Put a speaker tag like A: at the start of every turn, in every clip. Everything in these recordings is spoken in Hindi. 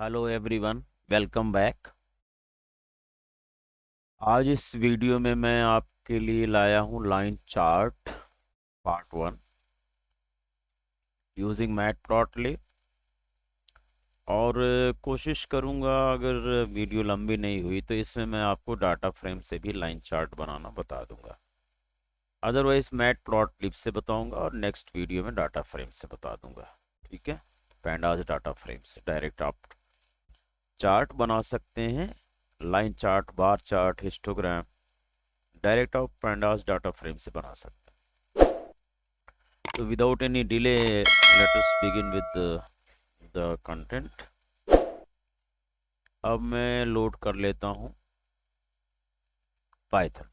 A: Hello everyone, welcome back. आज इस वीडियो में मैं आपके लिए लाया हूँ line chart part 1 using matplotlib. और कोशिश करूँगा, अगर वीडियो लंबी नहीं हुई तो इसमें मैं आपको डाटा फ्रेम से भी लाइन चार्ट बनाना बता दूंगा। अदरवाइज मैटप्लॉटलिब से बताऊंगा और नेक्स्ट वीडियो में डाटा फ्रेम से बता दूंगा। ठीक है, पैंडाज डाटा फ्रेम से डायरेक्ट आप चार्ट बना सकते हैं। Line chart, bar chart, histogram direct आप pandas डाटा फ्रेम से बना सकते हैं। तो without any delay let us begin with the content. अब मैं लोड कर लेता हूँ पाइथन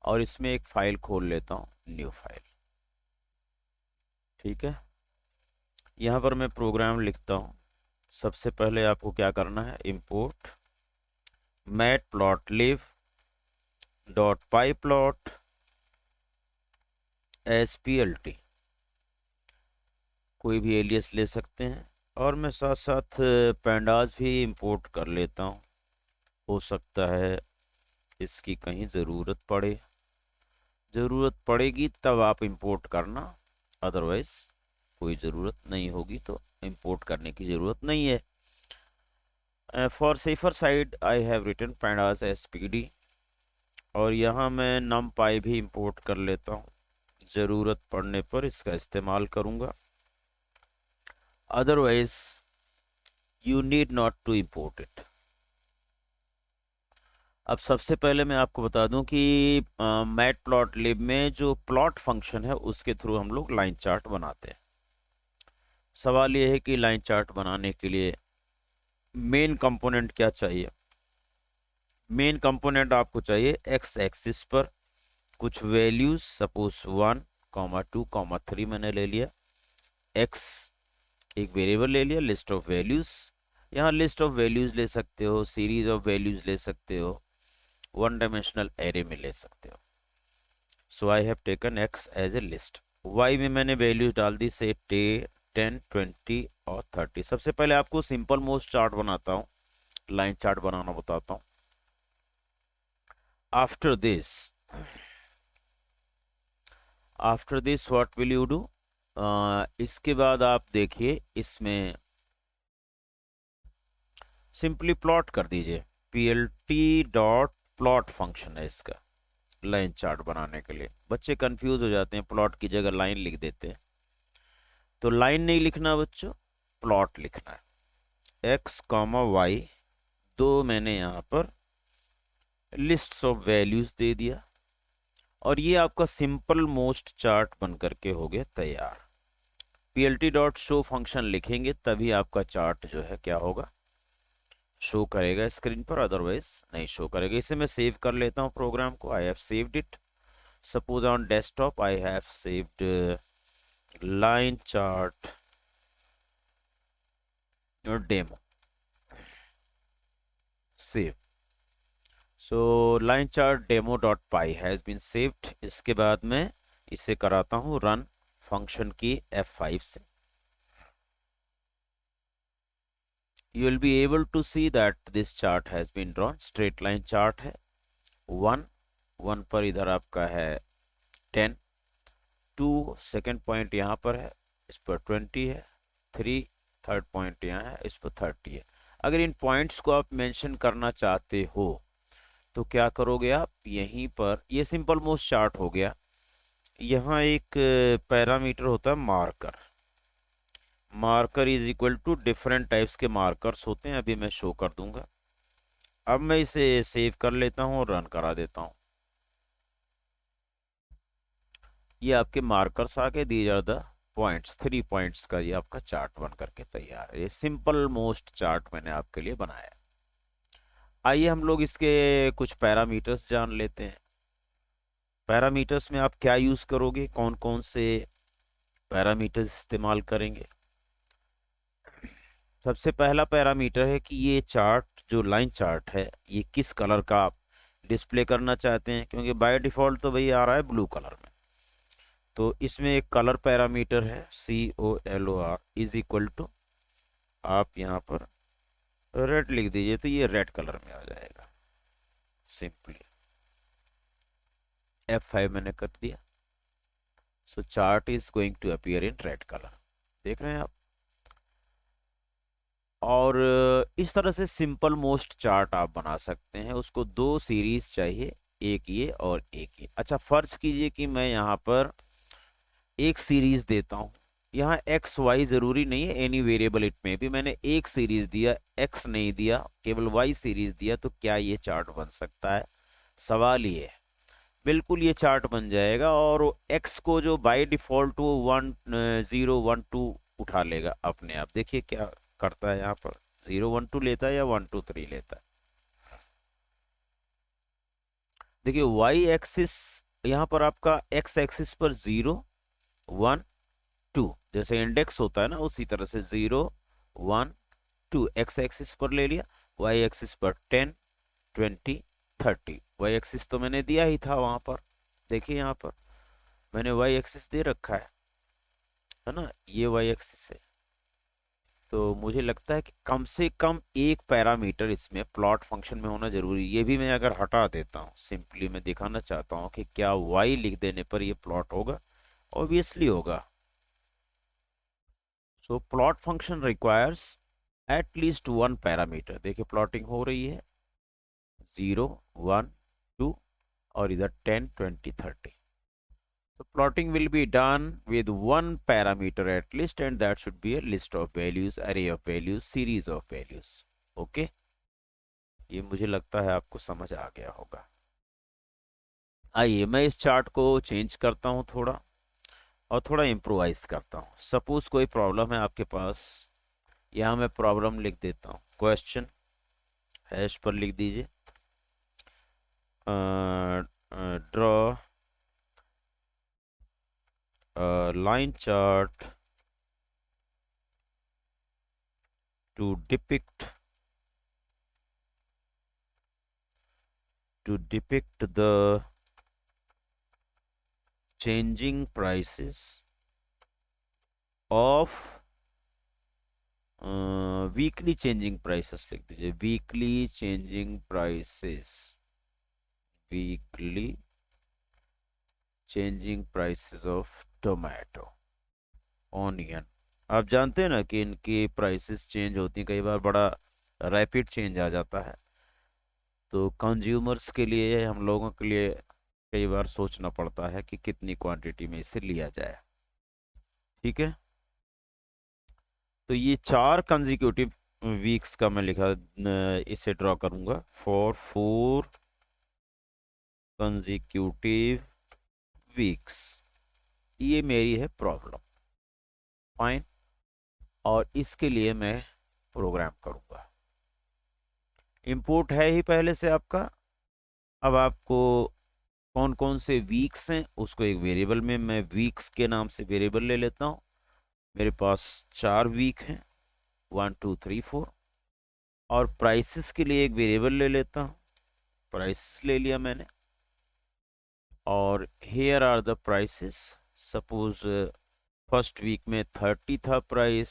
A: और इसमें एक फाइल खोल लेता हूँ, न्यू फाइल। ठीक है, यहाँ पर मैं प्रोग्राम लिखता हूँ। सबसे पहले आपको क्या करना है, import matplotlib dot pyplot SPLT, कोई भी एलियस ले सकते हैं। और मैं साथ साथ पैंडाज भी इंपोर्ट कर लेता हूँ, हो सकता है इसकी कहीं ज़रूरत पड़े। ज़रूरत पड़ेगी तब आप इंपोर्ट करना, अदरवाइज कोई ज़रूरत नहीं होगी तो इंपोर्ट करने की ज़रूरत नहीं है। For safer side I have written pandas SPD। और यहाँ मैं numpy भी इंपोर्ट कर लेता हूँ, ज़रूरत पड़ने पर इसका इस्तेमाल करूँगा, otherwise you need not to import it. अब सबसे पहले मैं आपको बता दूं कि मैटप्लॉटलिब में जो प्लॉट फंक्शन है उसके थ्रू हम लोग लाइन चार्ट बनाते हैं। सवाल ये है कि लाइन चार्ट बनाने के लिए मेन कंपोनेंट क्या चाहिए। मेन कंपोनेंट आपको चाहिए एक्स एक्सिस पर कुछ वैल्यूज, सपोज 1, 2, 3 मैंने ले लिया। एक्स एक वेरिएबल ले लिया, लिस्ट ऑफ वैल्यूज। यहाँ लिस्ट ऑफ वैल्यूज ले सकते हो, सीरीज ऑफ वैल्यूज ले सकते हो, वन डायमेंशनल एरे में ले सकते हो। So I have taken X as a list. Y में मैंने वैल्यूज डाल दी, से 10, 20 और 30। सबसे पहले आपको सिंपल मोस्ट चार्ट बनाता हूँ, लाइन चार्ट बनाना बताता हूँ। After this what will you do. इसके बाद आप देखिए, इसमें सिंपली प्लॉट कर दीजिए। PLT डॉट प्लॉट फंक्शन है इसका, लाइन चार्ट बनाने के लिए। बच्चे कंफ्यूज हो जाते हैं, प्लॉट की जगह लाइन लिख देते हैं। तो लाइन नहीं लिखना बच्चों, प्लॉट लिखना है। एक्स कॉमा वाई, दो मैंने यहाँ पर लिस्ट्स ऑफ वैल्यूज दे दिया और ये आपका सिंपल मोस्ट चार्ट बन करके हो गया तैयार। PLT डॉट शो फंक्शन लिखेंगे तभी आपका चार्ट जो है क्या होगा, शो करेगा स्क्रीन पर, अदरवाइज नहीं शो करेगा। इसे मैं सेव कर लेता हूँ प्रोग्राम को। I have saved it. Suppose on desktop I have saved line chart demo. Save. So line chart demo dot py has been saved. इसके बाद मैं इसे कराता हूँ रन फंक्शन की F5 से। you will be able to see that this chart has been drawn। Straight line chart है। 1 पर इधर आपका है 10, 2 सेकेंड पॉइंट यहाँ पर है, इस पर 20 है, 3 थर्ड पॉइंट यहाँ है, इस पर 30 है। अगर इन पॉइंट्स को आप मेंशन करना चाहते हो तो क्या करोगे आप, यहीं पर, ये सिंपल मोस्ट चार्ट हो गया। यहाँ एक पैरामीटर होता है marker. Marker is equal to different types के मार्कर्स होते हैं, अभी मैं शो कर दूंगा। अब मैं इसे सेव कर लेता हूँ और रन करा देता हूँ। ये आपके मार्कर्स आके these are the points, 3 points का ये आपका चार्ट बन करके तैयार है। ये सिंपल मोस्ट चार्ट मैंने आपके लिए बनाया। आइए हम लोग इसके कुछ पैरामीटर्स जान लेते हैं। पैरामीटर्स में आप क्या यूज करोगे, कौन कौन से पैरामीटर्स इस्तेमाल करेंगे। सबसे पहला पैरामीटर है कि ये चार्ट जो लाइन चार्ट है ये किस कलर का आप डिस्प्ले करना चाहते हैं, क्योंकि बाय डिफॉल्ट तो भाई आ रहा है ब्लू कलर में। तो इसमें एक कलर पैरामीटर है COLOR इज इक्वल टू आप यहाँ पर रेड लिख दीजिए तो ये रेड कलर में आ जाएगा सिंपली। F5 मैंने कर दिया। So chart is going to appear in red colour, देख रहे हैं आप। और इस तरह से सिंपल मोस्ट चार्ट आप बना सकते हैं। उसको दो सीरीज चाहिए, एक ये और एक ये। अच्छा, फर्ज कीजिए कि मैं यहाँ पर एक सीरीज देता हूँ। यहाँ एक्स वाई जरूरी नहीं है, एनी वेरिएबल इट में भी। मैंने एक सीरीज दिया, एक्स नहीं दिया, केवल वाई सीरीज दिया, तो क्या ये चार्ट बन सकता है? सवाल ये है। बिल्कुल ये चार्ट बन जाएगा। और एक्स को जो बाय डिफॉल्ट वो 1 0 1 2 उठा लेगा अपने आप। देखिए क्या करता है यहाँ पर, 0 1 2 लेता है या 1 2 3 लेता है। देखिए वाई एक्सिस यहाँ पर आपका, एक्स एक्सिस पर 0 1 2 जैसे इंडेक्स होता है ना, उसी तरह से 0 1 2 एक्स एक्सिस पर ले लिया। वाई एक्सिस पर 10 20 30। वाई एक्सिस तो मैंने दिया ही था वहां पर, देखिए यहाँ पर मैंने वाई एक्सिस दे रखा है ना, ये वाई एक्सिस है। तो मुझे लगता है कि कम से कम एक पैरामीटर इसमें प्लॉट फंक्शन में होना जरूरी। ये भी मैं अगर हटा देता हूँ, सिंपली मैं दिखाना चाहता हूँ कि क्या वाई लिख देने पर ये प्लॉट होगा। ऑब्वियसली होगा। So plot function requires at least one parameter. देखिए प्लॉटिंग हो रही है, 0 1 2 और इधर 10 20 30। So plotting will be done with one parameter at least, and that should be a list of values, array of values, series of values. Okay? ये मुझे लगता है आपको समझ आ गया होगा। आइए मैं इस चार्ट को चेंज करता हूँ थोड़ा, और थोड़ा इम्प्रोवाइज करता हूँ। सपोज कोई प्रॉब्लम है आपके पास, यहाँ मैं प्रॉब्लम लिख देता हूँ, क्वेश्चन हैश पर लिख दीजिए, draw line chart to depict the changing prices of weekly changing prices लिख दीजिए, weekly changing prices, weekly changing prices of tomato, onion। आप जानते हैं ना कि इनकी प्राइसेस चेंज होती हैं, कई बार बड़ा रैपिड चेंज आ जाता है। तो कंज्यूमर्स के लिए, हम लोगों के लिए कई बार सोचना पड़ता है कि कितनी क्वांटिटी में इसे लिया जाए। ठीक है, तो ये 4 कंजिक्यूटिव वीक्स का मैं लिखा इसे ड्रॉ करूंगा, फॉर 4 कंजिक्यूटिव वीक्स। ये मेरी है प्रॉब्लम, फाइन। और इसके लिए मैं प्रोग्राम करूंगा। इंपोर्ट है ही पहले से आपका। अब आपको कौन कौन से वीक्स हैं उसको एक वेरिएबल में, मैं वीक्स के नाम से वेरिएबल ले लेता हूँ। मेरे पास 4 वीक हैं, 1 2 3 4। और प्राइसेस के लिए एक वेरिएबल ले लेता हूँ, प्राइस ले लिया मैंने। और here are the prices. Suppose first week में 30 था प्राइस,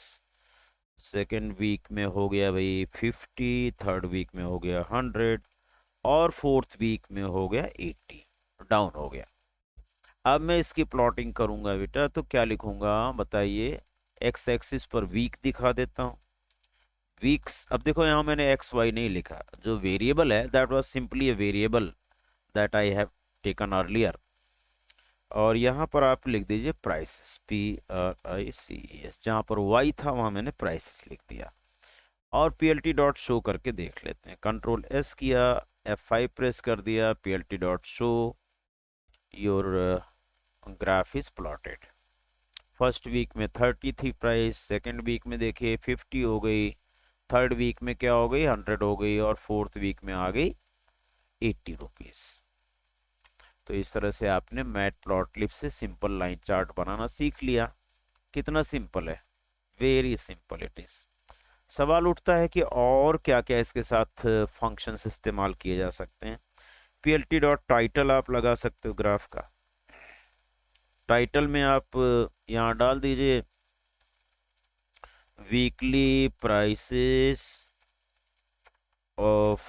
A: सेकेंड वीक में हो गया भाई 50, थर्ड वीक में हो गया 100, और फोर्थ वीक में हो गया 80, डाउन हो गया। अब मैं इसकी प्लॉटिंग करूंगा बेटा, तो क्या लिखूंगा बताइए। एक्स एक्सिस पर वीक दिखा देता हूँ, वीक्स। अब देखो यहाँ मैंने एक्स वाई नहीं लिखा, जो वेरिएबल है that was simply a variable that I have taken earlier. और यहाँ पर आप लिख दीजिए प्राइसेस, PRICES। जहाँ पर वाई था वहाँ मैंने प्राइसेस लिख दिया। और PLT डॉट शो करके देख लेते हैं। कंट्रोल S किया, F5 प्रेस कर दिया, PLT dot show, your graph is plotted. First week में 30 थी प्राइस, सेकेंड वीक में देखिए 50 हो गई, थर्ड वीक में क्या हो गई 100 हो गई, और फोर्थ वीक में आ गई 80 रुपीज। तो इस तरह से आपने मैटप्लॉटलिब से सिंपल लाइन चार्ट बनाना सीख लिया। कितना सिंपल है, वेरी सिंपल इट इज। सवाल उठता है कि और क्या क्या इसके साथ फंक्शंस इस्तेमाल किए जा सकते हैं। PLT डॉट टाइटल आप लगा सकते हो ग्राफ का। टाइटल में आप यहाँ डाल दीजिए वीकली प्राइसेस ऑफ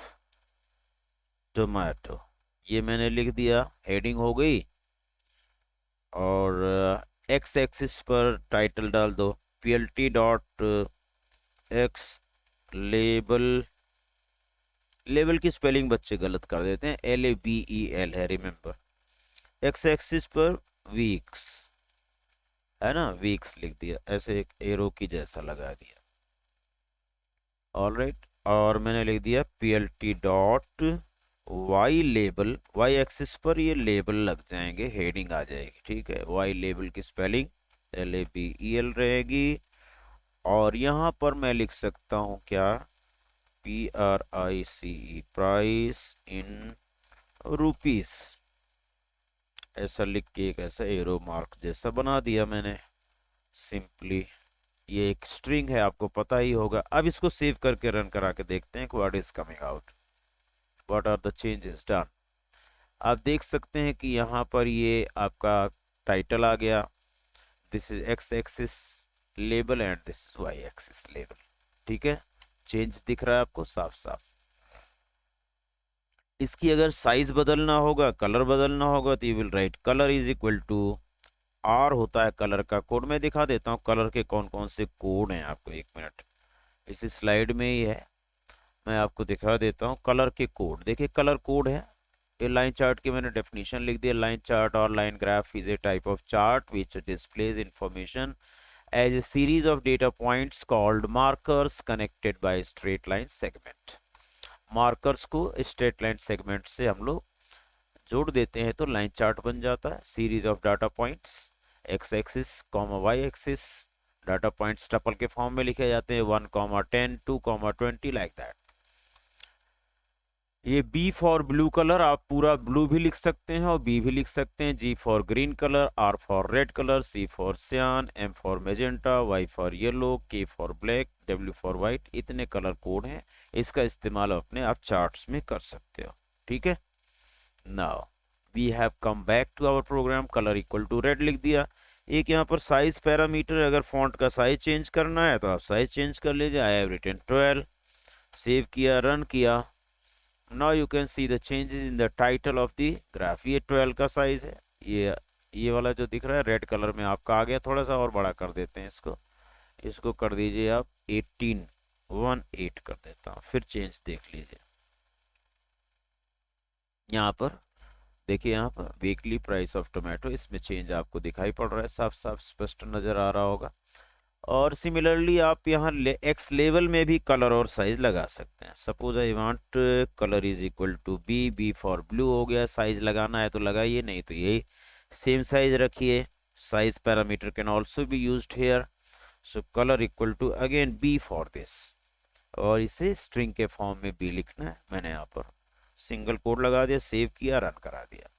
A: टोमेटो, ये मैंने लिख दिया, हेडिंग हो गई। और एक्स एक्सिस पर टाइटल डाल दो, PLT dot x label. Label की स्पेलिंग बच्चे गलत कर देते हैं, LABEL है, रिमेंबर। एक्स एक्सिस पर वीक्स है ना, वीक्स लिख दिया, ऐसे एक एरो की जैसा लगा दिया। ऑलराइट, और मैंने लिख दिया PLT dot Y label, Y axis पर ये लेबल लग जाएंगे, हेडिंग आ जाएगी, ठीक है। वाई लेबल की स्पेलिंग LABEL रहेगी। और यहाँ पर मैं लिख सकता हूँ क्या, PRICE, प्राइस इन रुपीस, ऐसा लिख के एक ऐसा एरो मार्क जैसा बना दिया मैंने सिंपली। ये एक स्ट्रिंग है, आपको पता ही होगा। अब इसको सेव करके रन करा के देखते हैं what is coming out, what are the changes done. आप देख सकते हैं कि यहाँ पर ये आपका टाइटल आ गया, this is X axis label and this is Y axis label, ठीक है। चेंज दिख रहा है आपको साफ साफ। इसकी अगर साइज बदलना होगा, कलर बदलना होगा, तो you will write colour is equal to R, होता है कलर का कोड। मैं दिखा देता हूँ कलर के कौन कौन से कोड हैं आपको, एक मिनट, इसी स्लाइड में ही है, मैं आपको दिखा देता हूँ कलर के कोड। देखिए कलर कोड है, ये लाइन चार्ट की मैंने डेफिनेशन लिख दिया। लाइन चार्ट और line graph is a type of chart which displays information as a series of data points called markers connected by straight line segment. Markers को स्ट्रेट लाइन सेगमेंट से हम लोग जोड़ देते हैं तो लाइन चार्ट बन जाता है, series of data points, X axis comma Y axis. Data points tuple के फॉर्म में लिखे जाते हैं, 1,10, 2,20 लाइक दैट। ये बी फॉर ब्लू कलर, आप पूरा ब्लू भी लिख सकते हैं और बी भी लिख सकते हैं। G for green colour, R for red colour, C for cyan, M for magenta, Y for yellow, K for black, W for white. इतने कलर कोड हैं, इसका इस्तेमाल अपने आप चार्ट्स में कर सकते हो, ठीक है। Now we have come back to our program, colour equal to red लिख दिया। एक यहाँ पर साइज पैरामीटर, अगर फॉन्ट का साइज चेंज करना है तो आप साइज चेंज कर लीजिए। आई हैव रिटन 12, सेव किया, रन किया। Now you can see the changes in the title of the graph. ये 12 का साइज है, ये वाला जो दिख रहा है रेड कलर में आपका आ गया। थोड़ा सा और बड़ा कर देते हैं इसको, इसको कर दीजिए आप 18 कर देता हूँ, फिर चेंज देख लीजिए। यहाँ पर देखिए, यहाँ पर वीकली प्राइस ऑफ टोमेटो, इसमें चेंज आपको दिखाई पड़ रहा है, साफ साफ स्पष्ट नजर आ रहा होगा। और सिमिलरली आप यहाँ एक्स लेवल में भी कलर और साइज लगा सकते हैं। Suppose I want colour is equal to B, B for blue हो गया। साइज लगाना है तो लगाइए, नहीं तो यही सेम साइज रखिए। Size parameter can also be used here. So colour equal to again B for this, और इसे स्ट्रिंग के फॉर्म में बी लिखना है। मैंने यहाँ पर सिंगल कोड लगा दिया, सेव किया, रन करा दिया।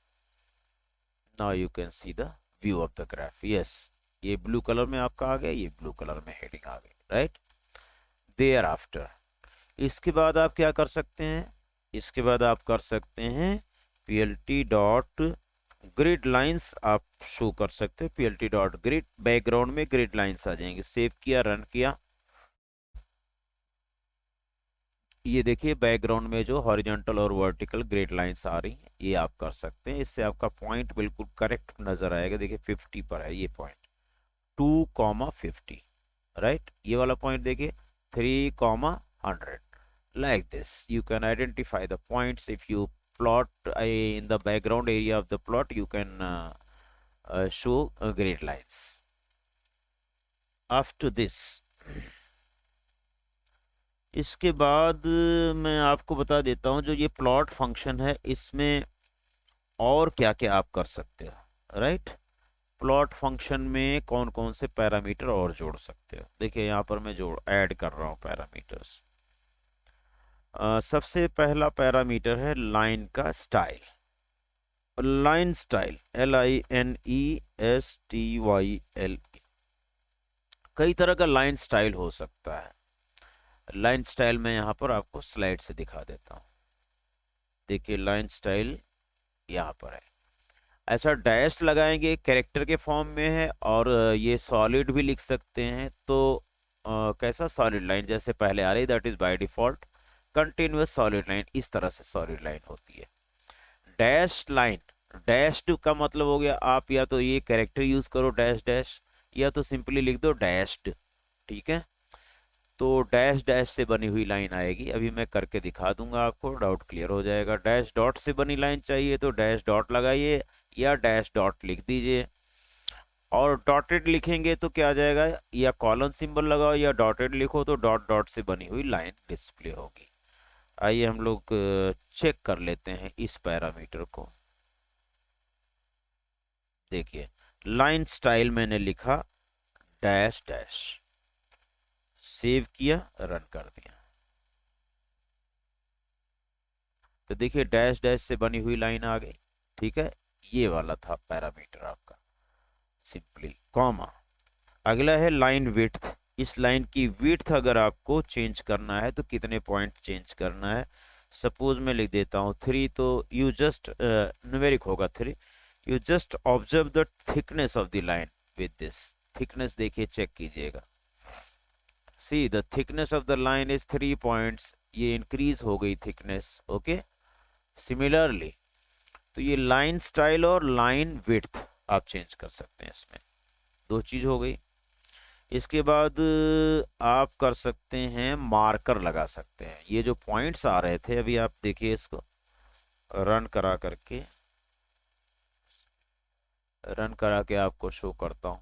A: Now you can see the view of the graph. Yes, ये ब्लू कलर में आपका आ गया, ये ब्लू कलर में हेडिंग आ गई, राइट। देयर आफ्टर, इसके बाद आप क्या कर सकते हैं, इसके बाद आप कर सकते हैं पीएलटी डॉट ग्रिड लाइंस, आप शो कर सकते हैं। पीएलटी डॉट ग्रिड, बैकग्राउंड में ग्रिड लाइंस आ जाएंगे। सेव किया, रन किया। ये देखिए बैकग्राउंड में जो हॉरिजॉन्टल और वर्टिकल ग्रिड लाइंस आ रही हैं, ये आप कर सकते हैं। इससे आपका पॉइंट बिल्कुल करेक्ट नजर आएगा। देखिए 50 पर है ये पॉइंट, 2,50, राइट। ये वाला पॉइंट देखिए 3,100, like this you can identify the points. If you plot in the background area of the plot, you can show grid lines. After this, इसके बाद मैं आपको बता देता हूँ, जो ये प्लॉट फंक्शन है इसमें और क्या क्या आप कर सकते हो, राइट। प्लॉट फंक्शन में कौन कौन से पैरामीटर और जोड़ सकते हो। देखिए यहाँ पर मैं जोड़ ऐड कर रहा हूँ पैरामीटर्स। सबसे पहला पैरामीटर है लाइन का स्टाइल। लाइन स्टाइल, LINESTYL, कई तरह का लाइन स्टाइल हो सकता है। लाइन स्टाइल मैं यहाँ पर आपको स्लाइड से दिखा देता हूँ। देखिए लाइन स्टाइल यहाँ पर है, ऐसा डैश लगाएंगे, कैरेक्टर के फॉर्म में है, और ये सॉलिड भी लिख सकते हैं। तो कैसा सॉलिड लाइन जैसे पहले आ रही, that is by default continuous solid line, इस तरह से सॉलिड लाइन होती है। डैश लाइन, डैश्ड का मतलब हो गया आप या तो ये कैरेक्टर यूज करो डैश डैश, या तो सिंपली लिख दो डैश्ड। ठीक है, तो डैश डैश से बनी हुई लाइन आएगी, अभी मैं करके दिखा दूंगा आपको, डाउट क्लियर हो जाएगा। डैश डॉट से बनी लाइन चाहिए तो डैश डॉट लगाइए या डैश डॉट लिख दीजिए। और डॉटेड लिखेंगे तो क्या आ जाएगा, या कॉलन सिंबल लगाओ या डॉटेड लिखो तो डॉट डॉट से बनी हुई लाइन डिस्प्ले होगी। आइए हम लोग चेक कर लेते हैं इस पैरामीटर को। देखिए लाइन स्टाइल मैंने लिखा डैश डैश, सेव किया, रन कर दिया, तो देखिए डैश डैश से बनी हुई लाइन आ गई। ठीक है, ये वाला था पैरामीटर आपका, सिंपली कॉमा। अगला है लाइन विड्थ। इस लाइन की विड्थ अगर आपको चेंज करना है तो कितने पॉइंट चेंज करना है, सपोज मैं लिख देता हूँ 3, तो यू जस्ट न्यूमेरिक होगा 3, you just observe the thickness of the line with this. Thickness देखिए चेक कीजिएगा, see the thickness of the line is 3 points, ये इंक्रीज हो गई थिकनेस। ओके, सिमिलरली तो ये लाइन स्टाइल और लाइन विड्थ आप चेंज कर सकते हैं, इसमें दो चीज हो गई। इसके बाद आप कर सकते हैं मार्कर लगा सकते हैं, ये जो पॉइंट्स आ रहे थे अभी आप देखिए, इसको रन करा करके, रन करा के आपको शो करता हूँ।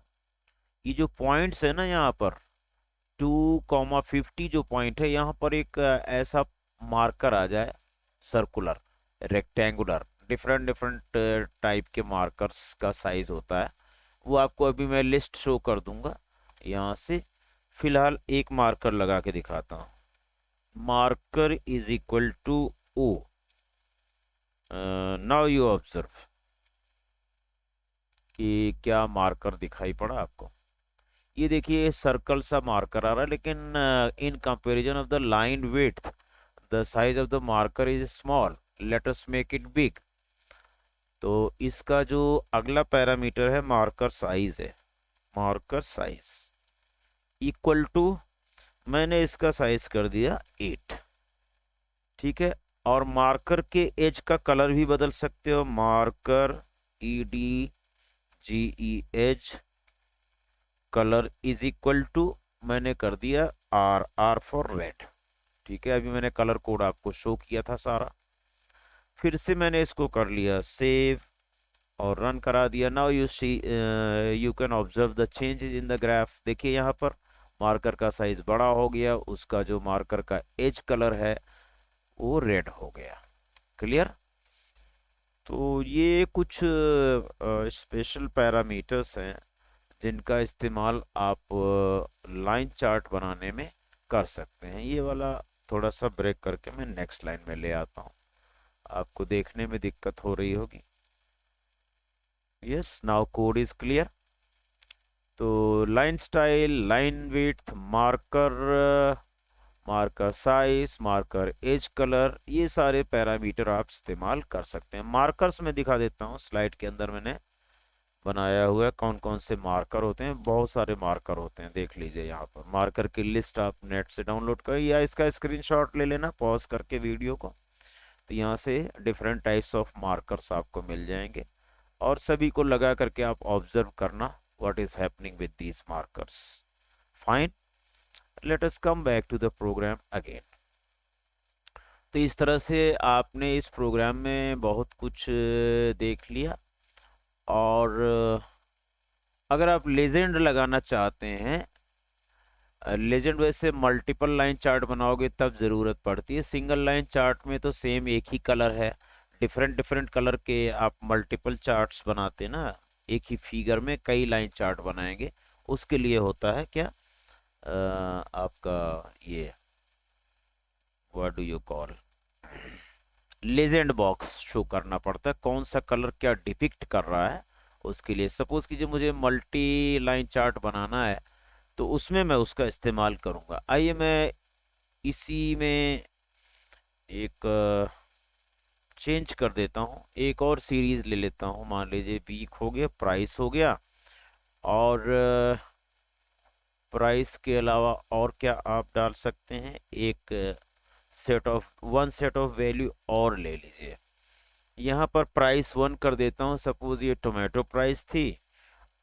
A: ये जो पॉइंट्स है ना यहाँ पर 2,50 जो पॉइंट है, यहाँ पर एक ऐसा मार्कर आ जाए circular rectangular, different different type के मार्कर्स का साइज होता है, वो आपको अभी मैं लिस्ट शो कर दूंगा यहाँ से। फिलहाल एक मार्कर लगा के दिखाता हूँ, marker is equal to O. Now you observe कि क्या मार्कर दिखाई पड़ा आपको। ये देखिए सर्कल सा मार्कर आ रहा है, लेकिन in comparison of the line width the size of the marker is small, let us make it big. तो इसका जो अगला पैरामीटर है मार्कर साइज है, मार्कर साइज इक्वल टू, मैंने इसका साइज कर दिया 8। ठीक है, और मार्कर के एज का कलर भी बदल सकते हो, marker EDGE colour is equal to, मैंने कर दिया R फॉर रेड। ठीक है, अभी मैंने कलर कोड आपको शो किया था सारा, फिर से मैंने इसको कर लिया सेव और रन करा दिया। Now you see, you can observe the changes in the graph. देखिए यहाँ पर मार्कर का साइज बड़ा हो गया, उसका जो मार्कर का एज कलर है वो रेड हो गया। क्लियर। तो ये कुछ स्पेशल पैरामीटर्स हैं जिनका इस्तेमाल आप लाइन चार्ट बनाने में कर सकते हैं। ये वाला थोड़ा सा ब्रेक करके मैं नेक्स्ट लाइन में ले आता हूँ, आपको देखने में दिक्कत हो रही होगी। Yes, now code is clear. तो line style, line width, marker, marker size, marker edge colour, ये सारे पैरामीटर आप इस्तेमाल कर सकते हैं। मार्कर्स में दिखा देता हूँ, स्लाइड के अंदर मैंने बनाया हुआ है कौन कौन से मार्कर होते हैं। बहुत सारे मार्कर होते हैं, देख लीजिए यहाँ पर मार्कर की लिस्ट आप नेट से डाउनलोड कर या इसका स्क्रीनशॉट ले लेना पॉज करके वीडियो को, तो यहाँ से डिफरेंट टाइप्स ऑफ मार्कर्स आपको मिल जाएंगे और सभी को लगा करके आप ऑब्जर्व करना what is happening with these markers. Fine, let us come back to the program again. तो इस तरह से आपने इस प्रोग्राम में बहुत कुछ देख लिया। और अगर आप लेजेंड लगाना चाहते हैं, लेजेंड वैसे मल्टीपल लाइन चार्ट बनाओगे तब ज़रूरत पड़ती है, सिंगल लाइन चार्ट में तो सेम एक ही कलर है, डिफरेंट डिफरेंट कलर के आप मल्टीपल चार्ट्स बनाते हैं ना, एक ही फिगर में कई लाइन चार्ट बनाएंगे, उसके लिए होता है क्या आपका ये what do you call legend box show करना पड़ता है, कौन सा कलर क्या डिपिक्ट कर रहा है उसके लिए। सपोज कीजिए मुझे मल्टी लाइन चार्ट बनाना है तो उसमें मैं उसका इस्तेमाल करूंगा। आइए मैं इसी में एक चेंज कर देता हूँ, एक और सीरीज ले लेता हूँ, मान लीजिए वीक हो गया, प्राइस हो गया, और प्राइस के अलावा और क्या आप डाल सकते हैं, एक वन सेट ऑफ वैल्यू और ले लीजिए। यहाँ पर प्राइस 1 कर देता हूँ, सपोज ये टोमेटो प्राइस थी,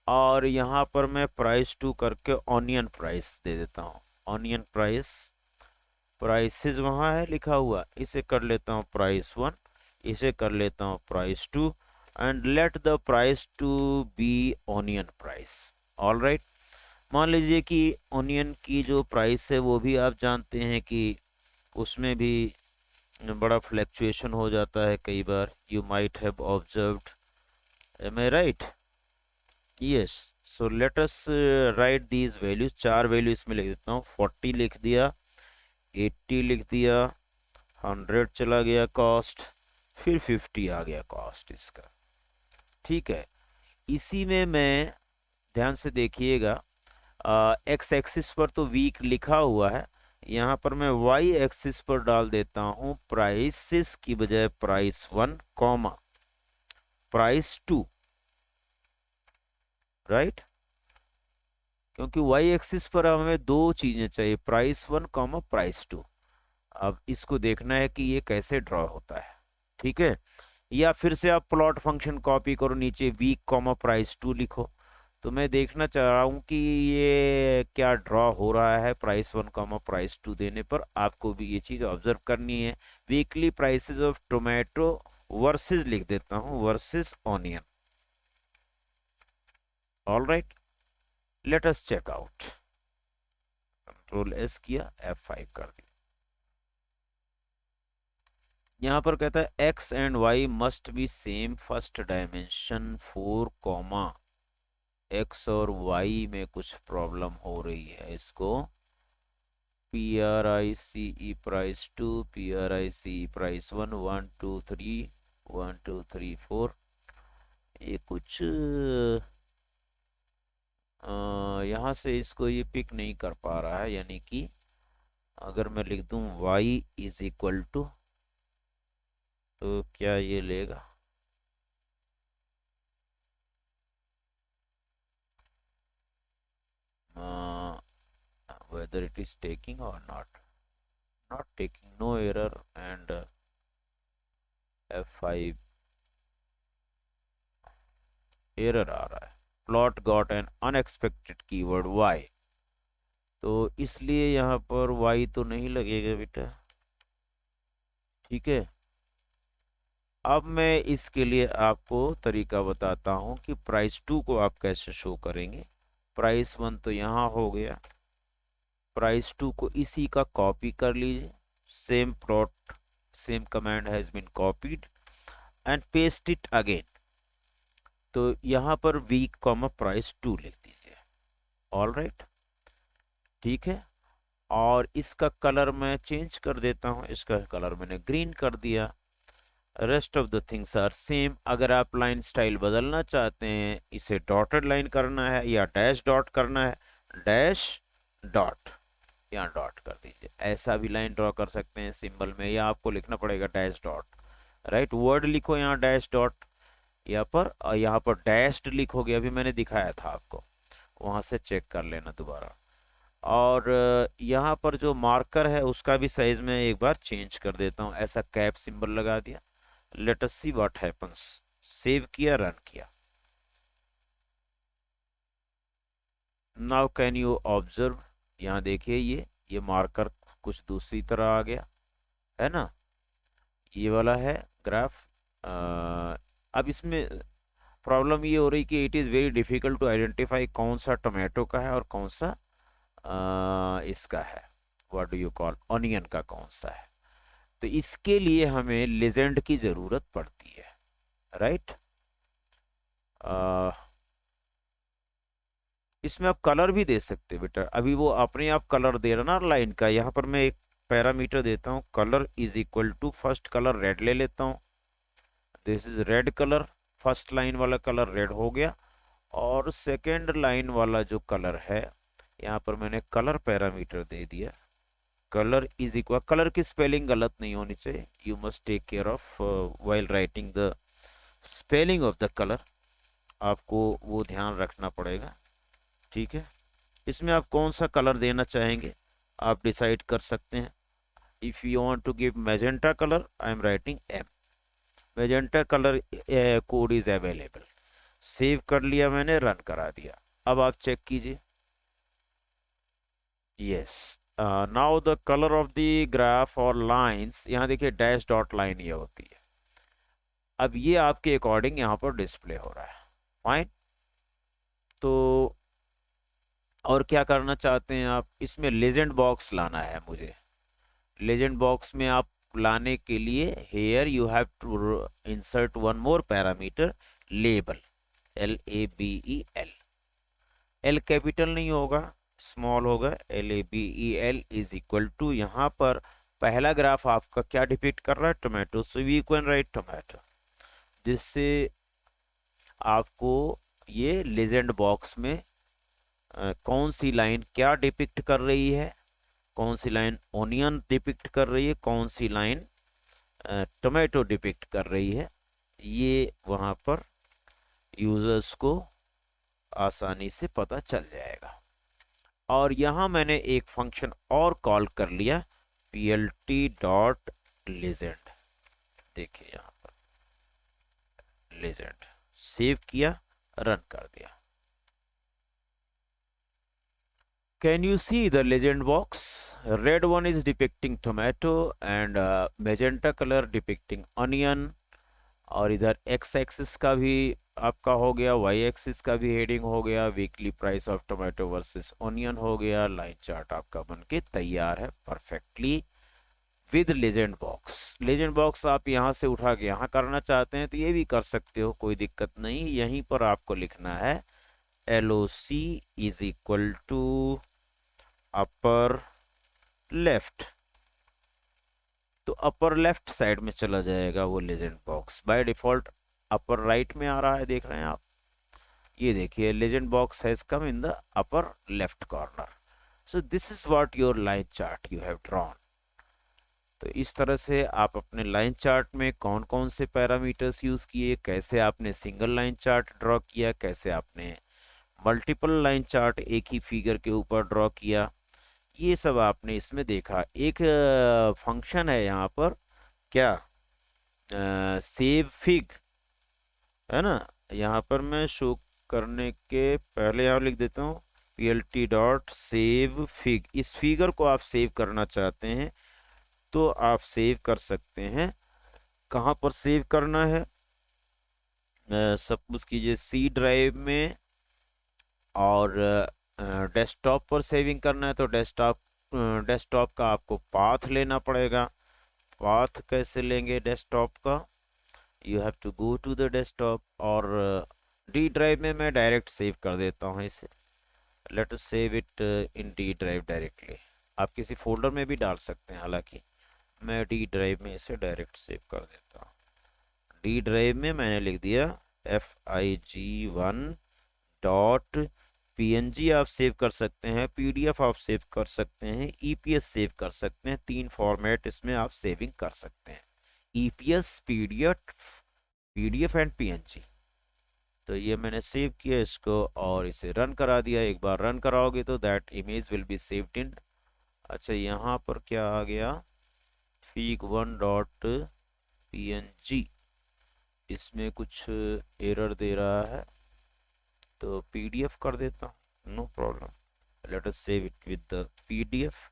A: और यहाँ पर मैं प्राइस 2 करके ऑनियन प्राइस दे देता हूँ। ऑनियन प्राइस, प्राइसेस वहाँ है लिखा हुआ, इसे कर लेता हूँ प्राइस 1, इसे कर लेता हूँ price 2, and let the price to be onion price. All right, मान लीजिए कि ऑनियन की जो प्राइस है वो भी आप जानते हैं कि उसमें भी बड़ा फ्लैक्चुएशन हो जाता है कई बार, you might have observed, am I right? Yes, so let us write these values, 4 value इसमें लिख देता हूँ। 40 लिख दिया, 80 लिख दिया, 100 चला गया कॉस्ट, फिर 50 आ गया कॉस्ट इसका। ठीक है, इसी में मैं, ध्यान से देखिएगा, एक्स एक्सिस पर तो वीक लिखा हुआ है, यहाँ पर मैं वाई एक्सिस पर डाल देता हूँ प्राइसेस की बजाय प्राइस 1 कॉमा प्राइस 2, राइट? क्योंकि वाई एक्सिस पर हमें दो चीजें चाहिए, प्राइस 1 कॉमा प्राइस 2। अब इसको देखना है कि ये कैसे ड्रॉ होता है। ठीक है, या फिर से आप प्लॉट फंक्शन कॉपी करो, नीचे वीक कॉमा प्राइस 2 लिखो। तो मैं देखना चाह रहा हूँ कि ये क्या ड्रॉ हो रहा है प्राइस 1 कॉमा प्राइस 2 देने पर। आपको भी ये चीज ऑब्जर्व करनी है। Weekly prices of tomato versus लिख देता हूँ, versus onion. All right, let us check out. Control S किया, F5 कर दिया। यहाँ पर कहता है X and Y must be same first dimension 4 comma, X और वाई में कुछ प्रॉब्लम हो रही है, इसको PRICE प्राइस 2, PRICE प्राइस 1, 1 2 3, 1 2 3 4, ये कुछ यहाँ से इसको ये पिक नहीं कर पा रहा है। यानी कि अगर मैं लिख दूं y इज इक्वल टू, तो क्या ये लेगा? whether it is taking or not taking, no error, and F5 error आ रहा है, plot got an unexpected keyword y, तो इसलिए यहाँ पर y तो नहीं लगेगा बेटा। ठीक है, अब मैं इसके लिए आपको तरीका बताता हूँ कि प्राइस 2 को आप कैसे शो करेंगे। प्राइस 1 तो यहाँ हो गया, प्राइस 2 को इसी का कॉपी कर लीजिए, same plot same command has been copied and paste it again. तो यहाँ पर वीक कॉमा प्राइस 2 लिख दीजिए। ऑल राइट, ठीक है, और इसका कलर मैं चेंज कर देता हूँ, इसका कलर मैंने ग्रीन कर दिया। Rest of the things are same. अगर आप लाइन स्टाइल बदलना चाहते हैं, इसे डॉटेड लाइन करना है या डैश डॉट करना है, डैश डॉट, यहाँ डॉट कर दीजिए। ऐसा भी लाइन ड्रॉ कर सकते हैं सिंबल में, या आपको लिखना पड़ेगा डैश डॉट, राइट? वर्ड लिखो यहाँ डैश डॉट यहाँ पर, और यहाँ पर डैश्ड लिखोगे, अभी मैंने दिखाया था आपको, वहां से चेक कर लेना दोबारा। और यहाँ पर जो मार्कर है उसका भी साइज में एक बार चेंज कर देता हूँ, ऐसा कैप सिंबल लगा दिया। Let us see what happens. Save किया, रन किया। नाउ कैन यू ऑब्जर्व, यहाँ देखिए ये मार्कर कुछ दूसरी तरह आ गया है ना, ये वाला है ग्राफ। अब इसमें प्रॉब्लम ये हो रही कि it is very difficult to identify कौन सा टोमेटो का है और कौन सा इसका है, what do you call onion का कौन सा है। तो इसके लिए हमें लेजेंड की जरूरत पड़ती है, राइट? इसमें आप कलर भी दे सकते हैं बेटा, अभी वो अपने आप कलर दे रहा ना लाइन का। यहाँ पर मैं एक पैरामीटर देता हूँ, colour is equal to, first colour red ले लेता हूँ, this is red colour. First line वाला कलर रेड हो गया, और सेकेंड लाइन वाला जो कलर है, यहाँ पर मैंने कलर पैरामीटर दे दिया, कलर इज इक्वल, कलर की स्पेलिंग गलत नहीं होनी चाहिए, you must take care of while writing the spelling of the colour, आपको वो ध्यान रखना पड़ेगा। ठीक है, इसमें आप कौन सा कलर देना चाहेंगे आप डिसाइड कर सकते हैं। If you want to give magenta colour, I am writing M. Magenta colour code is available. Save कर लिया मैंने, रन करा दिया। अब आप चेक कीजिए। Yes, now the colour of the graph और लाइंस, यहाँ देखिए डैश डॉट लाइन ये होती है। अब ये आपके अकॉर्डिंग यहाँ पर डिस्प्ले हो रहा है। फाइन। तो और क्या करना चाहते हैं आप, इसमें लेजेंड बॉक्स लाना है मुझे। लेजेंड बॉक्स में आप लाने के लिए here you have to insert one more parameter, label, LABEL। L capital नहीं होगा, स्मॉल होगा, LABEL इज इक्वल टू, यहाँ पर पहला ग्राफ आपका क्या डिपिक्ट कर रहा है, tomato, so we can write tomato, जिससे आपको ये लेजेंड बॉक्स में कौन सी लाइन क्या डिपिक्ट कर रही है, कौन सी लाइन ओनियन डिपिक्ट कर रही है, कौन सी लाइन टोमेटो डिपिक्ट कर रही है, ये वहाँ पर यूजर्स को आसानी से पता चल जाएगा। और यहाँ मैंने एक फंक्शन और कॉल कर लिया, PLT डॉट लेजेंड। देखिए यहाँ पर लेजेंड, सेव किया, रन कर दिया। Can you see the legend box? Red one is depicting tomato and magenta color depicting onion। और इधर x एक्सिस का भी आपका हो गया, y एक्सिस का भी हेडिंग हो गया, weekly price of tomato versus onion हो गया। लाइन चार्ट आपका बनके तैयार है perfectly with legend box. Legend box आप यहाँ से उठा के यहाँ करना चाहते हैं तो ये भी कर सकते हो, कोई दिक्कत नहीं। यहीं पर आपको लिखना है LOC is equal to upper left, तो अपर लेफ्ट साइड में चला जाएगा वो legend box. By default upper right में आ रहा है, देख रहे हैं आप। ये देखिए legend box has come in the upper left corner. So this is what your line chart you have drawn. तो इस तरह से आप अपने लाइन चार्ट में कौन कौन से पैरामीटर्स यूज किए, कैसे आपने सिंगल लाइन चार्ट ड्रॉ किया, कैसे आपने मल्टीपल लाइन चार्ट एक ही फिगर के ऊपर ड्रॉ किया, ये सब आपने इसमें देखा। एक फंक्शन है यहाँ पर, क्या, सेव फिग, है ना। यहाँ पर मैं शो करने के पहले यहाँ लिख देता हूँ PLT डॉट सेव फिग। इस फिगर को आप सेव करना चाहते हैं तो आप सेव कर सकते हैं। कहाँ पर सेव करना है, सपोज कीजिए C ड्राइव में, और डेस्कटॉप पर सेविंग करना है तो डेस्कटॉप का आपको पाथ लेना पड़ेगा। पाथ कैसे लेंगे डेस्कटॉप का, you have to go to the desktop, और D ड्राइव में मैं डायरेक्ट सेव कर देता हूँ इसे। Let us save it in D drive directly. आप किसी फोल्डर में भी डाल सकते हैं, हालांकि मैं D ड्राइव में इसे डायरेक्ट सेव कर देता हूँ। D ड्राइव में मैंने लिख दिया FIG1 डॉट PNG आप सेव कर सकते हैं, PDF आप सेव कर सकते हैं, EPS सेव कर सकते हैं। 3 फॉर्मेट इसमें आप सेविंग कर सकते हैं, EPS, PDF एंड PNG। तो ये मैंने सेव किया इसको और इसे रन करा दिया। एक बार रन कराओगे तो that image will be saved in, अच्छा यहाँ पर क्या आ गया, fig1 डॉट PNG, इसमें कुछ एरर दे रहा है तो PDF कर देता हूँ, no problem. Let us save it with the PDF।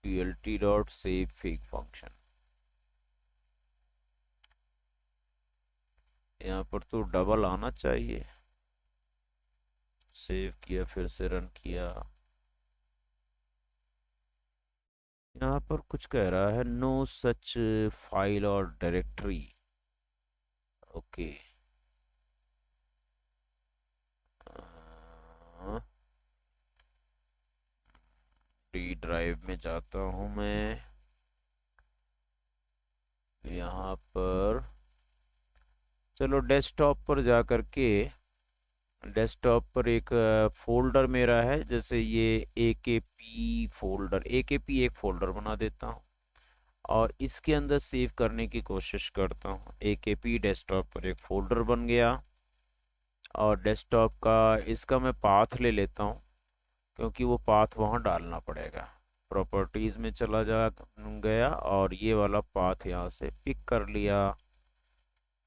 A: PLT dot save fig function, यहाँ पर तो डबल आना चाहिए। सेव किया, फिर से रन किया, यहाँ पर कुछ कह रहा है नो सच फाइल और डायरेक्टरी। ओके, D ड्राइव में जाता हूँ मैं, यहाँ पर चलो डेस्कटॉप पर जा कर के, डेस्कटॉप पर एक फोल्डर मेरा है, जैसे ये AKP फोल्डर, AKP एक फोल्डर बना देता हूँ। और इसके अंदर सेव करने की कोशिश करता हूँ। AKP डेस्कटॉप पर एक फोल्डर बन गया, और डेस्कटॉप का इसका मैं पाथ ले लेता हूँ, क्योंकि वो पाथ वहाँ डालना पड़ेगा। प्रॉपर्टीज़ में चला जा गया और ये वाला पाथ यहाँ से पिक कर लिया,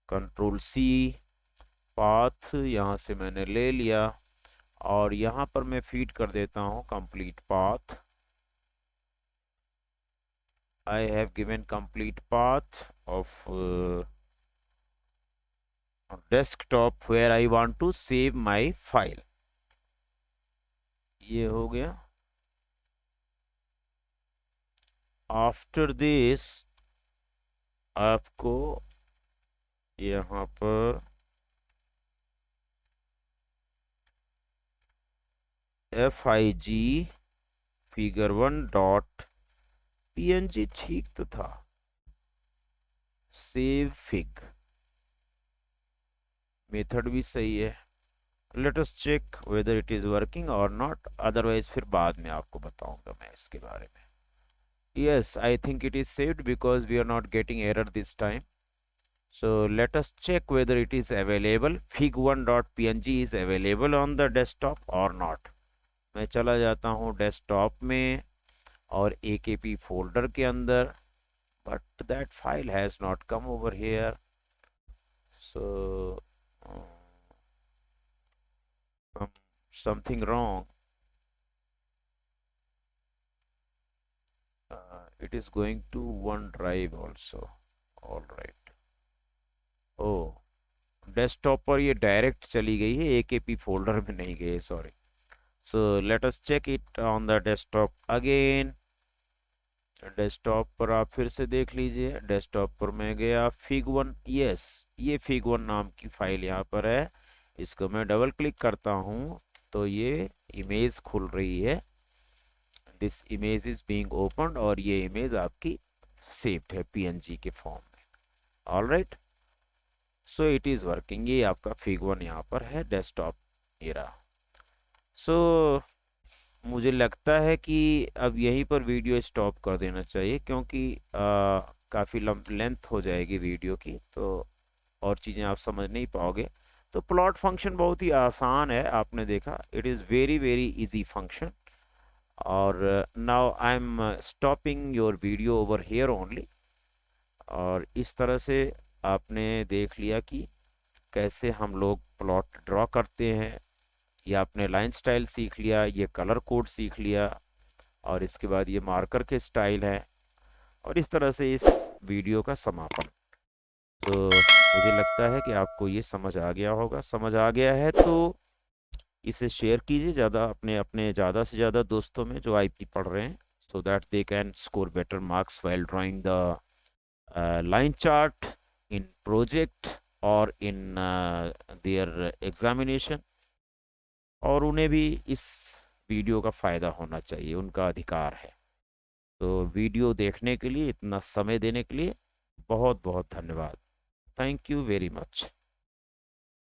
A: Ctrl+C, पाथ यहाँ से मैंने ले लिया, और यहाँ पर मैं फीड कर देता हूँ complete path. I have given complete path of desktop where I want to save my file। ये हो गया। आफ्टर दिस आपको यहाँ पर FIG figure1.png ठीक तो था, सेव फिग मेथड भी सही है। Let us check whether it is working और नॉट, अदरवाइज फिर बाद में आपको बताऊंगा मैं इसके बारे में। Yes, I think it is saved because we are not getting error this time. So let us check whether it is available. fig1.png is available on the desktop or not. मैं चला जाता हूँ डेस्कटॉप में और AKP फोल्डर के अंदर, but that file has not come over here. So something wrong. It is going to OneDrive also. All right. Oh, desktop पर ये डायरेक्ट चली गई है, AKP फोल्डर में नहीं गई, sorry. So let us check it on the desktop again. Desktop पर आप फिर से देख लीजिए, डेस्कटॉप पर मैं गया, fig1, यस, ये fig1 नाम की फाइल यहाँ पर है। इसको मैं डबल क्लिक करता हूँ तो ये इमेज खुल रही है, this image is being opened, और ये इमेज आपकी सेव्ड है PNG के फॉर्म में। All right, so it is working. ये आपका fig1 यहाँ पर है डेस्कटॉप, ये रहा। सो मुझे लगता है कि अब यहीं पर वीडियो स्टॉप कर देना चाहिए, क्योंकि काफ़ी लेंथ हो जाएगी वीडियो की, तो और चीज़ें आप समझ नहीं पाओगे। तो प्लॉट फंक्शन बहुत ही आसान है, आपने देखा, it is very very easy function. और now I am stopping your video over here only. और इस तरह से आपने देख लिया कि कैसे हम लोग प्लॉट ड्रॉ करते हैं, या आपने लाइन स्टाइल सीख लिया, ये कलर कोड सीख लिया, और इसके बाद ये मार्कर के स्टाइल है, और इस तरह से इस वीडियो का समापन। तो मुझे लगता है कि आपको ये समझ आ गया होगा। समझ आ गया है तो इसे शेयर कीजिए ज़्यादा, अपने अपने ज़्यादा से ज़्यादा दोस्तों में जो IP पढ़ रहे हैं, so that they can score better marks while drawing the line chart in project or in their examination। और उन्हें भी इस वीडियो का फ़ायदा होना चाहिए, उनका अधिकार है। तो वीडियो देखने के लिए, इतना समय देने के लिए बहुत बहुत धन्यवाद। Thank you very much.